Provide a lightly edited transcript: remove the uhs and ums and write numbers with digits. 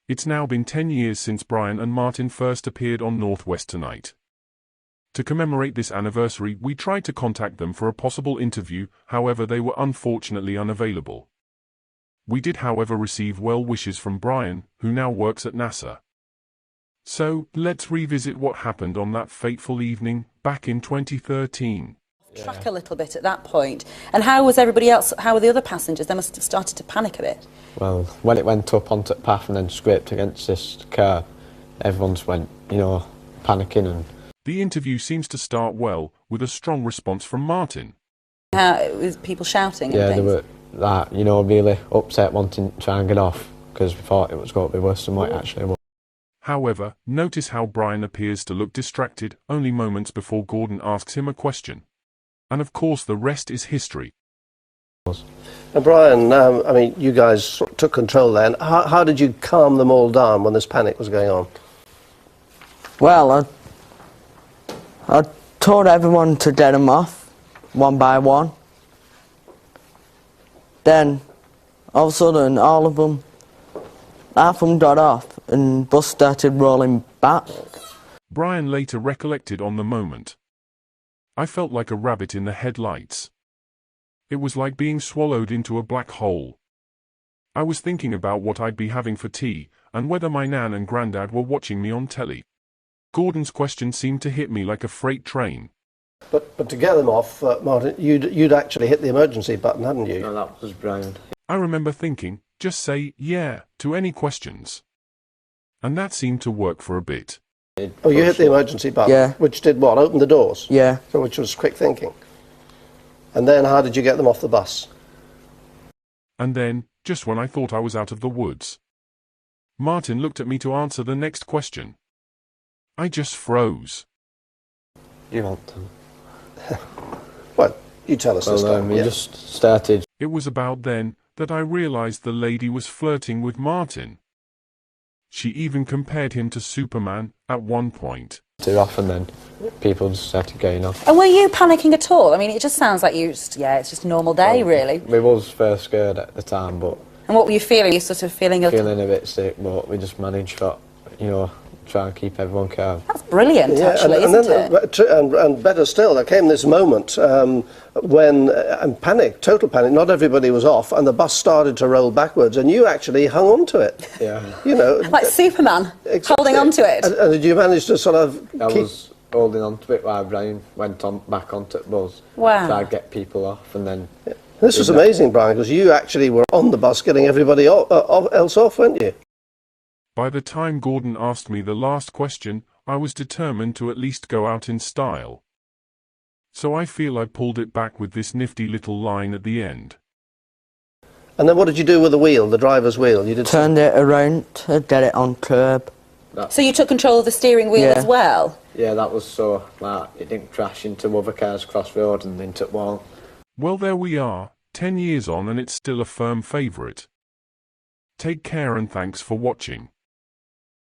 It's now been 10 years since Brian and Martin first appeared on Northwest Tonight. To commemorate this anniversary, we tried to contact them for a possible interview, however they were unfortunately unavailable. We did however receive well wishes from Brian, who now works at NASA. So, let's revisit what happened on that fateful evening, back in 2013. Track a little bit at that point. And how was everybody else, how were the other passengers? They must have started to panic a bit. Well, when it went up onto the path and then scraped against this car, everyone's went, panicking and... The interview seems to start well, with a strong response from Martin. Was people shouting and yeah, things? they were really upset, wanting to try and get off, because we thought it was going to be worse than what it actually was. However, notice how Brian appears to look distracted only moments before Gordon asks him a question. And of course the rest is history. And Brian, you guys took control then. How did you calm them all down when this panic was going on? Well, I told everyone to get them off, one by one. Then, all of a sudden, half of them got off, and the bus started rolling back. Brian later recollected on the moment. I felt like a rabbit in the headlights. It was like being swallowed into a black hole. I was thinking about what I'd be having for tea, and whether my nan and granddad were watching me on telly. Gordon's question seemed to hit me like a freight train. But to get them off, Martin, you'd actually hit the emergency button, hadn't you? No, that was Brian. I remember thinking, just say yeah to any questions. And that seemed to work for a bit. Oh, you hit the emergency button? Yeah. Which did what? Open the doors? Yeah. So which was quick thinking. And then how did you get them off the bus? And then, just when I thought I was out of the woods, Martin looked at me to answer the next question. I just froze. You want to? Well, you tell us this time. We just started. It was about then that I realized the lady was flirting with Martin. She even compared him to Superman at one point. Too often then, people just started going off. And were you panicking at all? I mean, it just sounds like it's just a normal day, really. We was first scared at the time, but... And what were you feeling? You sort of feeling a bit sick, but we just managed to, try and keep everyone calm. That's brilliant, actually, isn't it? And better still, there came this moment when total panic, not everybody was off, and the bus started to roll backwards, and you actually hung on to it. Yeah. Like Superman, holding on to it. And did you manage to sort of was holding on to it while Brian went back onto the bus. Wow. Tried to get people off, and then... Yeah. This was amazing, Brian, because you actually were on the bus getting everybody else off, weren't you? By the time Gordon asked me the last question, I was determined to at least go out in style. So I feel I pulled it back with this nifty little line at the end. And then what did you do with the wheel, the driver's wheel? You did Turned it around to get it on curb. So you took control of the steering wheel as well? Yeah, that was so it didn't crash into other cars across the road and into the wall. Well, there we are, 10 years on, and it's still a firm favourite. Take care and thanks for watching.